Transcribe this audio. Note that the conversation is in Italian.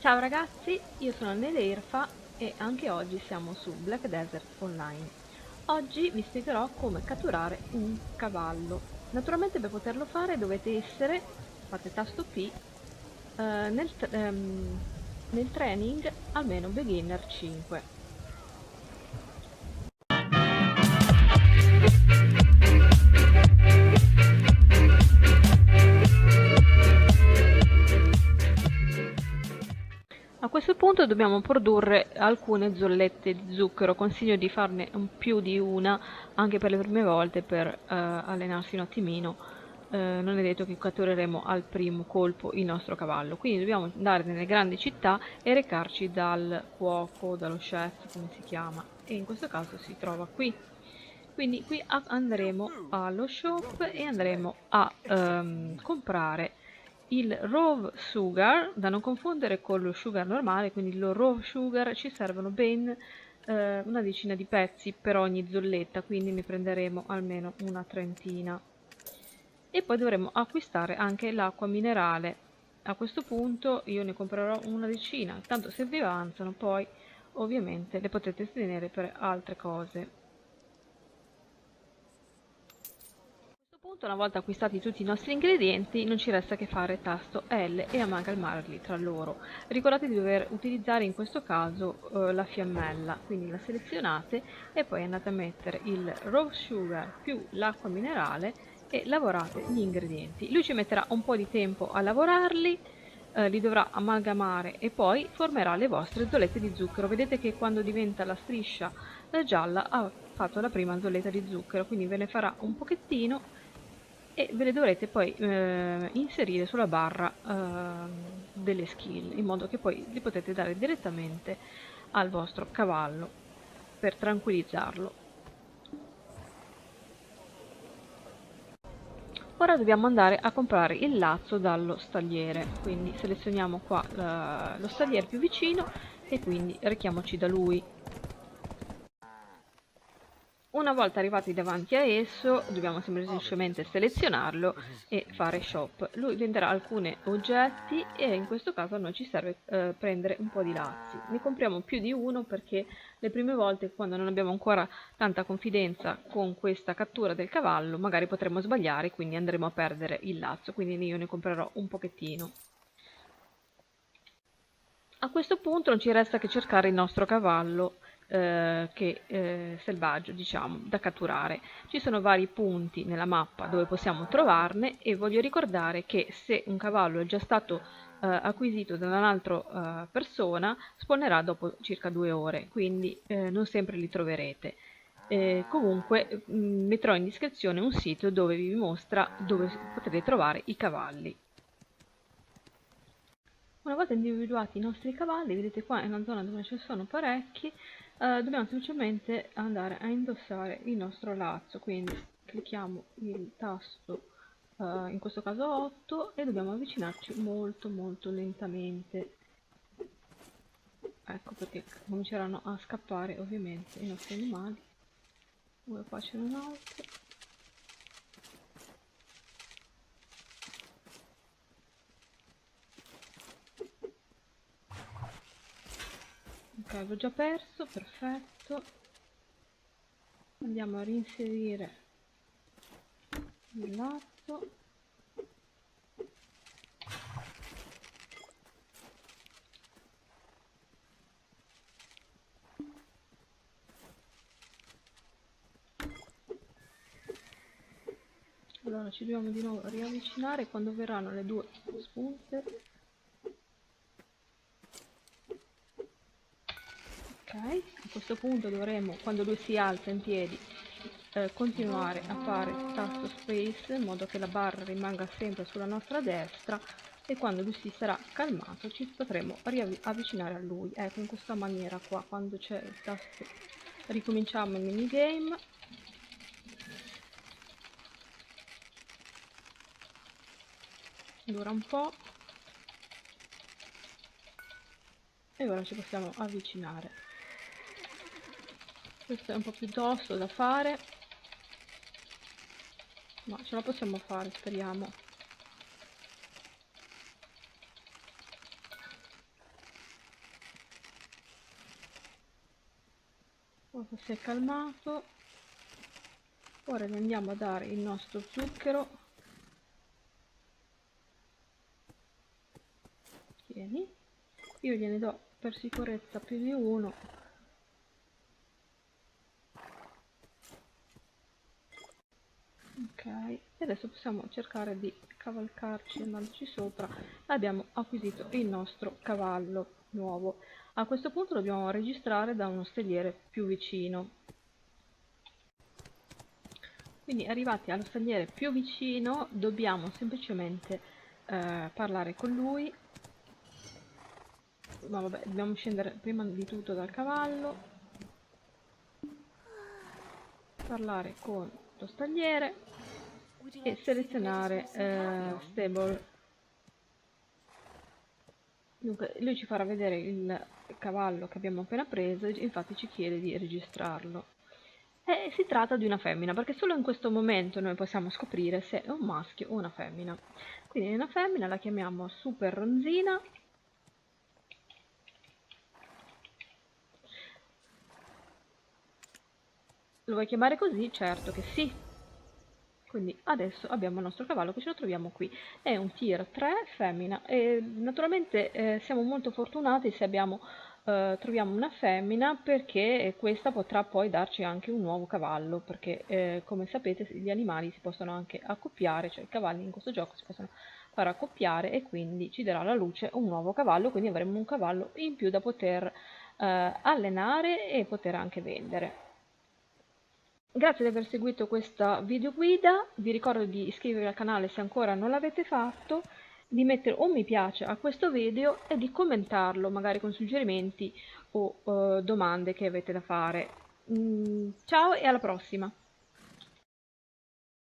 Ciao ragazzi, io sono Neleirfa e anche oggi siamo su Black Desert Online. Oggi vi spiegherò come catturare un cavallo. Naturalmente per poterlo fare dovete essere, fate tasto P, nel training almeno beginner 5. A questo punto dobbiamo produrre alcune zollette di zucchero, consiglio di farne più di una anche per le prime volte per allenarsi un attimino. Non è detto che cattureremo al primo colpo il nostro cavallo, quindi dobbiamo andare nelle grandi città e recarci dal cuoco, dallo chef, come si chiama, e in questo caso si trova qui. Quindi qui andremo allo shop e andremo a comprare il raw sugar, da non confondere con lo sugar normale, quindi lo raw sugar ci servono ben una decina di pezzi per ogni zolletta, quindi ne prenderemo almeno una trentina. E poi dovremo acquistare anche l'acqua minerale. A questo punto io ne comprerò una decina, tanto se vi avanzano poi ovviamente le potete tenere per altre cose. A questo punto, una volta acquistati tutti i nostri ingredienti, non ci resta che fare tasto L e amalgamarli tra loro. Ricordate di dover utilizzare in questo caso la fiammella, quindi la selezionate e poi andate a mettere il raw sugar più l'acqua minerale e lavorate gli ingredienti. Lui ci metterà un po' di tempo a lavorarli, li dovrà amalgamare e poi formerà le vostre zollette di zucchero. Vedete che quando diventa la striscia gialla ha fatto la prima zolletta di zucchero, quindi ve ne farà un pochettino e ve le dovrete poi inserire sulla barra delle skill, in modo che poi li potete dare direttamente al vostro cavallo per tranquillizzarlo. Ora dobbiamo andare a comprare il lazzo dallo stagliere, quindi selezioniamo qua lo stagliere più vicino e quindi rechiamoci da lui. Una volta arrivati davanti a esso, dobbiamo semplicemente selezionarlo e fare shop. Lui venderà alcuni oggetti e in questo caso a noi ci serve prendere un po' di lazzi. Ne compriamo più di uno perché le prime volte, quando non abbiamo ancora tanta confidenza con questa cattura del cavallo, magari potremo sbagliare, quindi andremo a perdere il lazzo, quindi io ne comprerò un pochettino. A questo punto non ci resta che cercare il nostro cavallo selvaggio, diciamo, da catturare. Ci sono vari punti nella mappa dove possiamo trovarne e voglio ricordare che se un cavallo è già stato acquisito da un'altra persona, spawnerà dopo circa 2 ore, quindi non sempre li troverete. Comunque metterò in descrizione un sito dove vi mostra dove potete trovare i cavalli. Una volta individuati i nostri cavalli, vedete qua è una zona dove ci sono parecchi, dobbiamo semplicemente andare a indossare il nostro lazzo, quindi clicchiamo il tasto, in questo caso 8, e dobbiamo avvicinarci molto molto lentamente. Ecco perché cominceranno a scappare ovviamente i nostri animali. Ora qua c'è un altro. Ok, l'ho già perso, perfetto. Andiamo a reinserire il lazzo. Allora ci dobbiamo di nuovo riavvicinare quando verranno le due spunte. Ok, a questo punto dovremo, quando lui si alza in piedi, continuare a fare tasto space in modo che la barra rimanga sempre sulla nostra destra e quando lui si sarà calmato ci potremo riavvicinare a lui. Ecco, in questa maniera qua, quando c'è il tasto, ricominciamo il minigame. Dura un po' e ora ci possiamo avvicinare. Questo è un po' più tosto da fare, ma ce la possiamo fare, speriamo. Cosa si è calmato. Ora gli andiamo a dare il nostro zucchero. Tieni. Io gliene do per sicurezza più di uno. Ok, e adesso possiamo cercare di cavalcarci andandoci sopra. Abbiamo acquisito il nostro cavallo nuovo. A questo punto dobbiamo registrare da uno steliere più vicino. Quindi arrivati allo steliere più vicino dobbiamo semplicemente parlare con lui. Ma vabbè, dobbiamo scendere prima di tutto dal cavallo, parlare con lo stagliere e selezionare stable. Dunque, lui ci farà vedere il cavallo che abbiamo appena preso e infatti ci chiede di registrarlo. E si tratta di una femmina, perché solo in questo momento noi possiamo scoprire se è un maschio o una femmina. Quindi è una femmina, la chiamiamo Super Ronzina. Lo vuoi chiamare così? Certo che sì. Quindi adesso abbiamo il nostro cavallo che ce lo troviamo qui. È un tier 3 femmina e naturalmente siamo molto fortunati se troviamo una femmina, perché questa potrà poi darci anche un nuovo cavallo, perché come sapete gli animali si possono anche accoppiare, cioè i cavalli in questo gioco si possono far accoppiare e quindi ci darà alla luce un nuovo cavallo, quindi avremo un cavallo in più da poter allenare e poter anche vendere. Grazie di aver seguito questa videoguida, vi ricordo di iscrivervi al canale se ancora non l'avete fatto, di mettere un mi piace a questo video e di commentarlo magari con suggerimenti o domande che avete da fare. Ciao e alla prossima!